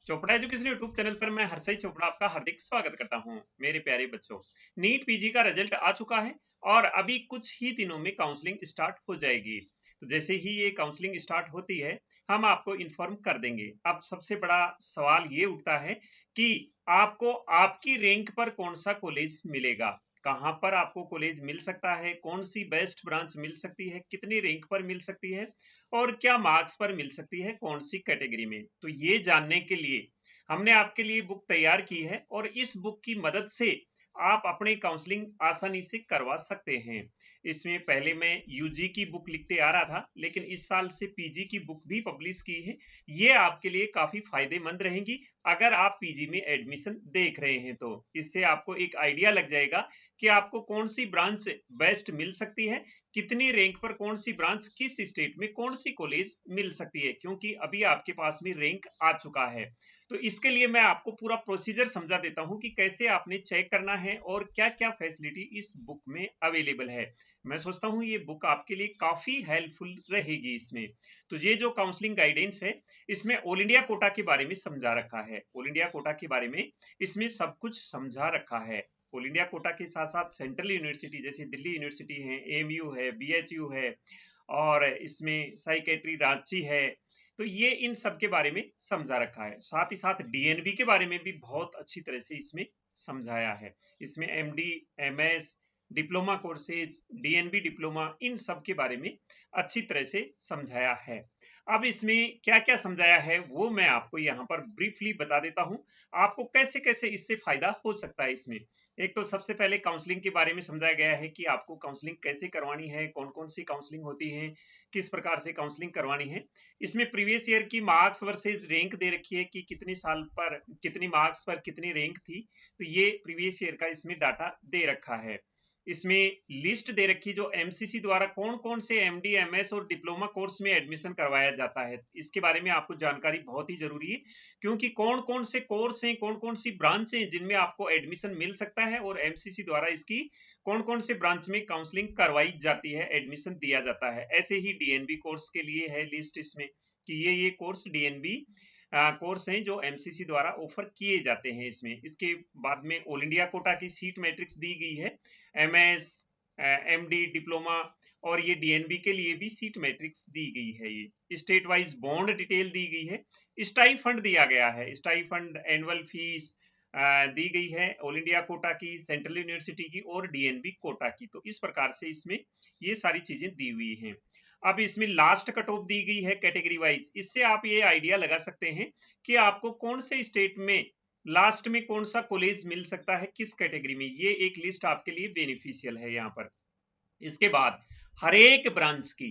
Chopra education YouTube channel पर मैं हर्षय चोपड़ा आपका हार्दिक स्वागत करता हूं। मेरे प्यारे बच्चों, नीट पीजी का रिजल्ट आ चुका है और अभी कुछ ही दिनों में काउंसलिंग स्टार्ट हो जाएगी। तो जैसे ही ये काउंसलिंग स्टार्ट होती है, हम आपको इन्फॉर्म कर देंगे। अब सबसे बड़ा सवाल ये उठता है कि आपको आपकी रैंक पर कौन सा कॉलेज मिलेगा, कहां पर आपको कॉलेज मिल सकता है, कौन सी बेस्ट ब्रांच मिल सकती है, कितनी रैंक पर मिल सकती है और क्या मार्क्स पर मिल सकती है, कौन सी कैटेगरी में। तो ये जानने के लिए हमने आपके लिए बुक तैयार की है और इस बुक की मदद से आप अपने काउंसलिंग आसानी से करवा सकते हैं। इसमें पहले मैं यूजी की बुक लिखते आ रहा था, लेकिन इस साल से पीजी की बुक भी पब्लिश की है। ये आपके लिए काफी फायदेमंद रहेंगी अगर आप पीजी में एडमिशन देख रहे हैं। तो इससे आपको एक आइडिया लग जाएगा कि आपको कौन सी ब्रांच बेस्ट मिल सकती है, कितनी रैंक पर कौन सी ब्रांच, किस स्टेट में कौन सी कॉलेज मिल सकती है, क्योंकि अभी आपके पास में रैंक आ चुका है। तो इसके लिए मैं आपको पूरा प्रोसीजर समझा देता हूं कि कैसे आपने चेक करना है और क्या क्या फैसिलिटी इस बुक में अवेलेबल है। मैं सोचता हूं ये बुक आपके लिए काफी हेल्पफुल रहेगी इसमें। तो ये जो काउंसलिंग गाइडेंस है, इसमें ऑल इंडिया कोटा के बारे में समझा रखा है। ऑल इंडिया कोटा के बारे में इसमें सब कुछ समझा रखा है। ऑल इंडिया कोटा के साथ साथ सेंट्रल यूनिवर्सिटी जैसे दिल्ली यूनिवर्सिटी है, एएमयू है, बीएचयू है और इसमें साइकेट्री रांची है। तो ये इन सब के बारे में समझा रखा है। साथ ही साथ डीएनबी के बारे में भी बहुत अच्छी तरह से इसमें समझाया है। इसमें MD, MS, diploma courses, DNB diploma, इन सब के बारे में अच्छी तरह से समझाया है। अब इसमें क्या क्या समझाया है वो मैं आपको यहाँ पर ब्रीफली बता देता हूँ, आपको कैसे कैसे इससे फायदा हो सकता है इसमें। एक तो सबसे पहले काउंसलिंग के बारे में समझाया गया है कि आपको काउंसलिंग कैसे करवानी है, कौन कौन सी काउंसलिंग होती है, किस प्रकार से काउंसलिंग करवानी है। इसमें प्रीवियस ईयर की मार्क्स वर्सेस रैंक दे रखी है कि कितने साल पर कितनी मार्क्स पर कितनी रैंक थी। तो ये प्रीवियस ईयर का इसमें डाटा दे रखा है। इसमें लिस्ट दे रखी जो एमसीसी द्वारा कौन कौन से एमडी, एमएस और डिप्लोमा कोर्स में एडमिशन करवाया जाता है, इसके बारे में आपको जानकारी बहुत ही जरूरी है, क्योंकि कौन कौन से कोर्स हैं, कौन कौन सी ब्रांच हैं जिनमें आपको एडमिशन मिल सकता है और एमसीसी द्वारा इसकी कौन कौन से ब्रांच में काउंसलिंग करवाई जाती है, एडमिशन दिया जाता है। ऐसे ही डीएनबी कोर्स के लिए है लिस्ट इसमें कि ये कोर्स डीएनबी कोर्स हैं जो एमसीसी द्वारा ऑफर किए जाते हैं इसमें। इसके बाद में ऑल इंडिया कोटा की सीट मैट्रिक्स दी गई है, एमएस, एमडी, डिप्लोमा और ये डीएनबी के लिए भी सीट मैट्रिक्स दी गई है। ये स्टेट वाइज बॉन्ड डिटेल दी गई है, स्टाई फंड दिया गया है, स्टाई फंड एनुअल फीस दी गई है ऑल इंडिया कोटा की, सेंट्रल यूनिवर्सिटी की और डीएनबी कोटा की। तो इस प्रकार से इसमें ये सारी चीजें दी हुई हैं। अब इसमें लास्ट कट ऑफ दी गई है कैटेगरी वाइज। इससे आप ये आइडिया लगा सकते हैं कि आपको कौन से स्टेट में लास्ट में कौन सा कॉलेज मिल सकता है, किस कैटेगरी में। ये एक लिस्ट आपके लिए बेनिफिशियल है यहाँ पर। इसके बाद हर एक ब्रांच की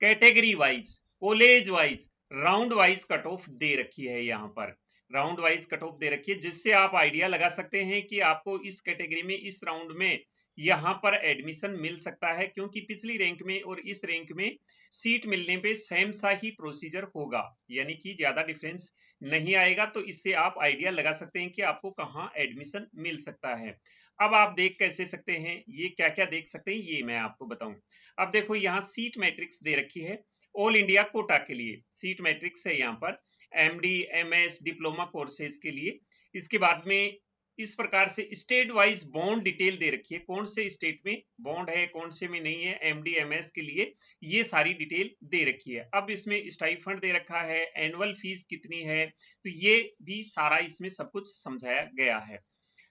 category wise, college wise, round wise cut off दे रखी है। यहाँ पर राउंड वाइज कट ऑफ दे रखी है, जिससे आप आइडिया लगा सकते हैं कि आपको इस कैटेगरी में, इस राउंड में यहाँ पर एडमिशन मिल सकता है, क्योंकि पिछली रैंक में और इस रैंक में सीट मिलने पे सेम सा ही प्रोसीजर होगा, यानी कि ज्यादा डिफरेंस नहीं आएगा। तो इससे आप आइडिया लगा सकते हैं कि आपको कहाँ एडमिशन मिल सकता है। अब आप देख कैसे सकते हैं, ये क्या क्या देख सकते हैं ये मैं आपको बताऊं। अब देखो यहाँ सीट मैट्रिक्स दे रखी है ऑल इंडिया कोटा के लिए, सीट मैट्रिक्स है यहाँ पर एमडी, एमएस, डिप्लोमा कोर्सेज के लिए। इसके बाद में इस प्रकार से स्टेट वाइज बॉन्ड डिटेल दे रखी है, कौन से स्टेट में बॉन्ड है, कौन से में नहीं है, एमडी, एमएस के लिए ये सारी डिटेल दे रखी है। अब इसमें स्टाइफंड दे रखा है, एनुअल फीस कितनी है, तो ये भी सारा इसमें सब कुछ समझाया गया है।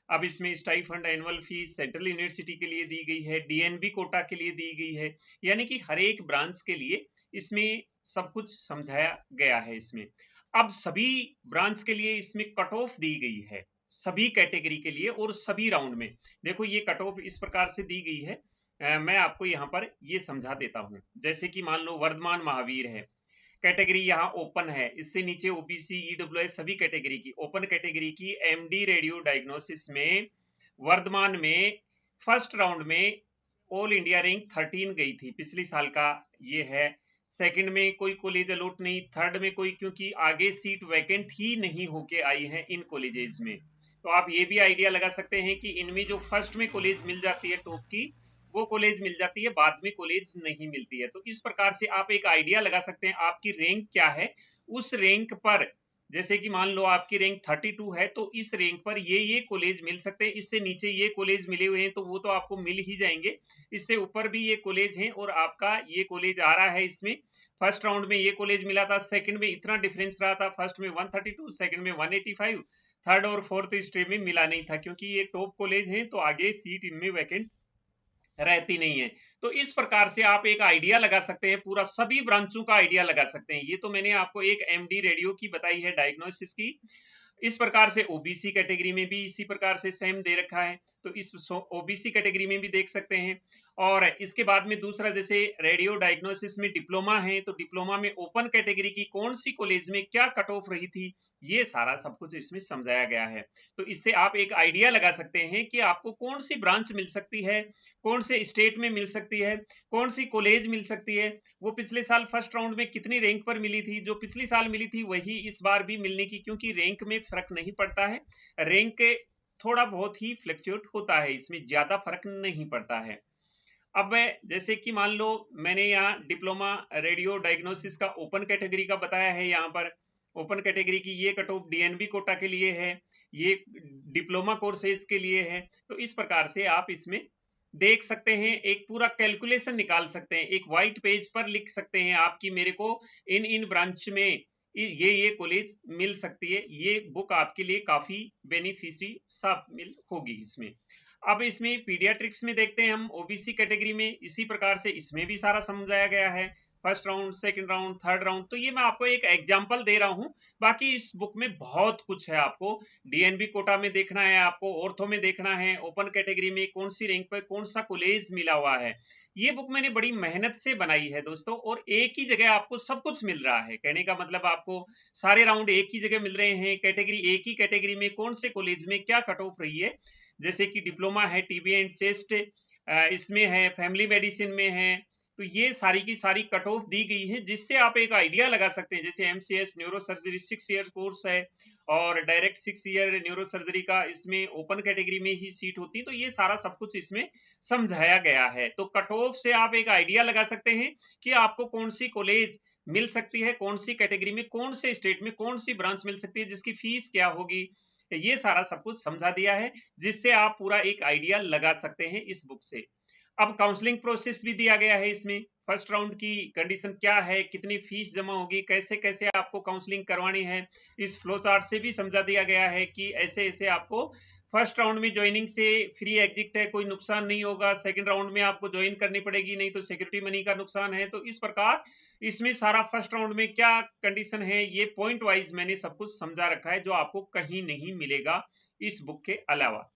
अब इसमें stipend, annual fees central university के लिए दी गई है, डीएनबी कोटा के लिए दी गई है, यानी कि हर एक ब्रांच के लिए इसमें सब कुछ समझाया गया है इसमें। अब सभी ब्रांच के लिए इसमें कट ऑफ दी गई है, सभी कैटेगरी के लिए और सभी राउंड में। देखो ये कट ऑफ इस प्रकार से दी गई है, मैं आपको यहाँ पर ये समझा देता हूँ। जैसे कि मान लो वर्धमान महावीर है, कैटेगरी यहाँ ओपन है, इससे नीचे ओबीसी, ईडब्ल्यूएस सभी कैटेगरी की, ओपन कैटेगरी की एमडी रेडियो डायग्नोसिस में वर्धमान में फर्स्ट राउंड में ऑल इंडिया रैंक 13 गई थी, पिछले साल का ये है। सेकंड में कोई कॉलेज अलॉट नहीं, थर्ड में कोई, क्योंकि आगे सीट वैकेंट ही नहीं होके आई है इन कॉलेजेस में। तो आप ये भी आइडिया लगा सकते हैं कि इनमें जो फर्स्ट में कॉलेज मिल जाती है टॉप की, वो कॉलेज मिल जाती है, बाद में कॉलेज नहीं मिलती है। तो इस प्रकार से आप एक आइडिया लगा सकते हैं आपकी रैंक क्या है, उस रैंक पर जैसे कि मान लो आपकी रैंक 32 है, तो इस रैंक पर ये कॉलेज मिल सकते हैं, इससे नीचे ये कॉलेज मिले हुए हैं तो वो तो आपको मिल ही जाएंगे, इससे ऊपर भी ये कॉलेज हैं और आपका ये कॉलेज आ रहा है। इसमें फर्स्ट राउंड में ये कॉलेज मिला था, सेकंड में इतना डिफरेंस रहा था, फर्स्ट में 132, सेकंड में 185, थर्ड और फोर्थ स्ट्रीम में मिला नहीं था, क्योंकि ये टॉप कॉलेज है तो आगे सीट इनमें वैकेंट रहती नहीं है। तो इस प्रकार से आप एक आइडिया लगा सकते हैं, पूरा सभी ब्रांचों का आइडिया लगा सकते हैं। ये तो मैंने आपको एक एमडी रेडियो की बताई है, डायग्नोसिस की। इस प्रकार से ओबीसी कैटेगरी में भी इसी प्रकार से सेम दे रखा है, तो इस ओबीसी कैटेगरी में भी देख सकते हैं। और इसके बाद में दूसरा, जैसे रेडियो डायग्नोसिस में डिप्लोमा है, तो डिप्लोमा में ओपन कैटेगरी की कौन सी कॉलेज में क्या कट ऑफ रही थी, ये सारा सब कुछ इसमें समझाया गया है। तो इससे आप एक आइडिया लगा सकते हैं कि आपको कौन सी ब्रांच मिल सकती है, कौन से स्टेट में मिल सकती है, कौन सी कॉलेज मिल सकती है, वो पिछले साल फर्स्ट राउंड में कितनी रैंक पर मिली थी, जो पिछली साल मिली थी वही इस बार भी मिलने की, क्योंकि रैंक में फर्क नहीं पड़ता है, रैंक थोड़ा बहुत ही फ्लक्चुएट होता है, इसमें ज्यादा फर्क नहीं पड़ता है। अब जैसे कि मान लो मैंने यहाँ डिप्लोमा रेडियो डायग्नोसिस का ओपन कैटेगरी का बताया है, यहाँ पर ओपन कैटेगरी की ये कट ऑफ डीएनबी कोटा के लिए है, ये डिप्लोमा कोर्सेज के लिए है। तो इस प्रकार से आप इसमें देख सकते हैं, एक पूरा कैलकुलेशन निकाल सकते हैं, एक व्हाइट पेज पर लिख सकते हैं आपकी मेरे को इन ब्रांच में ये कॉलेज मिल सकती है। ये बुक आपके लिए काफी बेनिफिशियरी शामिल होगी इसमें। अब इसमें पीडियाट्रिक्स में देखते हैं हम, ओबीसी कैटेगरी में इसी प्रकार से इसमें भी सारा समझाया गया है, first round, second round, third round. तो ये मैं आपको एक एग्जांपल दे रहा हूं, बाकी इस बुक में बहुत कुछ है। आपको डीएनबी कोटा में देखना है, आपको ऑर्थो में देखना है, ओपन कैटेगरी में कौन सी रैंक पर कौन सा कॉलेज मिला हुआ है। ये बुक मैंने बड़ी मेहनत से बनाई है दोस्तों, और एक ही जगह आपको सब कुछ मिल रहा है। कहने का मतलब आपको सारे राउंड एक ही जगह मिल रहे हैं, कैटेगरी एक ही कैटेगरी में कौन से कॉलेज में क्या कट ऑफ रही है। जैसे कि डिप्लोमा है टीबी एंड चेस्ट इसमें है, फैमिली मेडिसिन में है, तो ये सारी की सारी कट ऑफ दी गई है, जिससे आप एक आइडिया लगा सकते हैं। जैसे MCS neuro surgery 6 year course है, और डायरेक्ट 6 ईयर न्यूरो सर्जरी का इसमें ओपन कैटेगरी में ही सीट होती है। तो ये सारा सब कुछ इसमें समझाया गया है। तो कट ऑफ से आप एक आइडिया लगा सकते हैं कि आपको कौन सी कॉलेज मिल सकती है, कौन सी कैटेगरी में, कौन से स्टेट में कौन सी ब्रांच मिल सकती है, जिसकी फीस क्या होगी। ये सारा सब कुछ समझा दिया है, जिससे आप पूरा एक आइडिया लगा सकते हैं इस बुक से। अब काउंसलिंग प्रोसेस भी दिया गया है इसमें, फर्स्ट राउंड की कंडीशन क्या है, कितनी फीस जमा होगी, कैसे कैसे आपको काउंसलिंग करवानी है, इस फ्लो चार्ट से भी समझा दिया गया है कि ऐसे ऐसे आपको फर्स्ट राउंड में ज्वाइनिंग से फ्री एग्जिट है, कोई नुकसान नहीं होगा, सेकंड राउंड में आपको ज्वाइन करनी पड़ेगी, नहीं तो सिक्योरिटी मनी का नुकसान है। तो इस प्रकार इसमें सारा फर्स्ट राउंड में क्या कंडीशन है, ये पॉइंट वाइज मैंने सब कुछ समझा रखा है, जो आपको कहीं नहीं मिलेगा इस बुक के अलावा।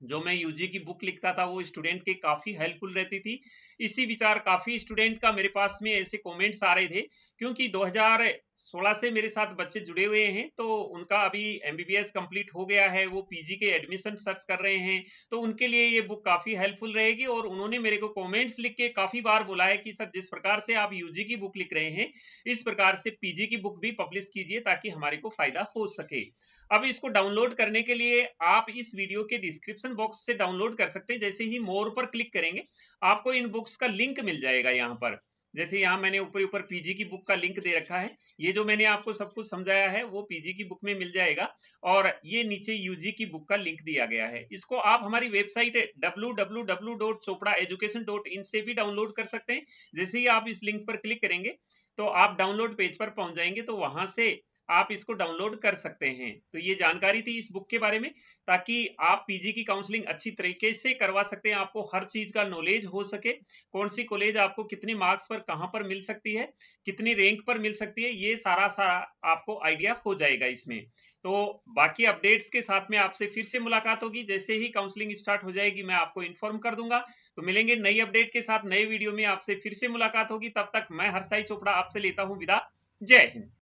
जो मैं यूजी की बुक लिखता था वो स्टूडेंट के काफी हेल्पफुल रहती थी। इसी विचार काफी स्टूडेंट का मेरे पास में ऐसे कमेंट्स आ रहे थे, क्योंकि 2016 से मेरे साथ बच्चे जुड़े हुए हैं, तो उनका अभी एमबीबीएस कंप्लीट हो गया है, वो पीजी के एडमिशन सर्च कर रहे हैं, तो उनके लिए ये बुक काफी हेल्पफुल रहेगी। और उन्होंने मेरे को कमेंट्स लिख के काफी बार बोला है कि सर, जिस प्रकार से आप यूजी की बुक लिख रहे हैं, इस प्रकार से पीजी की बुक भी पब्लिश कीजिए, ताकि हमारे को फायदा हो सके। अब इसको डाउनलोड करने के लिए आप इस वीडियो के डिस्क्रिप्शन बॉक्स से डाउनलोड कर सकते हैं। जैसे ही मोर पर क्लिक करेंगे, आपको इन बुक्स का लिंक मिल जाएगा यहाँ पर। जैसे यहाँ मैंने ऊपर ऊपर पीजी की बुक का लिंक दे रखा है, ये जो मैंने आपको सब कुछ समझाया है वो पीजी की बुक में मिल जाएगा, और ये नीचे यूजी की बुक का लिंक दिया गया है। इसको आप हमारी वेबसाइट www.chopraeducation.in से भी डाउनलोड कर सकते हैं। जैसे ही आप इस लिंक पर क्लिक करेंगे तो आप डाउनलोड पेज पर पहुंच जाएंगे, तो वहां से आप इसको डाउनलोड कर सकते हैं। तो ये जानकारी थी इस बुक के बारे में, ताकि आप पीजी की काउंसलिंग अच्छी तरीके से करवा सकते हैं, आपको हर चीज का नॉलेज हो सके, कौन सी कॉलेज आपको कितने मार्क्स पर कहां पर मिल सकती है, कितनी रैंक पर मिल सकती है, ये सारा आपको आइडिया हो जाएगा इसमें। तो बाकी अपडेट्स के साथ में आपसे फिर से मुलाकात होगी, जैसे ही काउंसलिंग स्टार्ट हो जाएगी मैं आपको इन्फॉर्म कर दूंगा। तो मिलेंगे नई अपडेट के साथ, नए वीडियो में आपसे फिर से मुलाकात होगी। तब तक मैं हर्षाई चोपड़ा आपसे लेता हूं विदा। जय हिंद।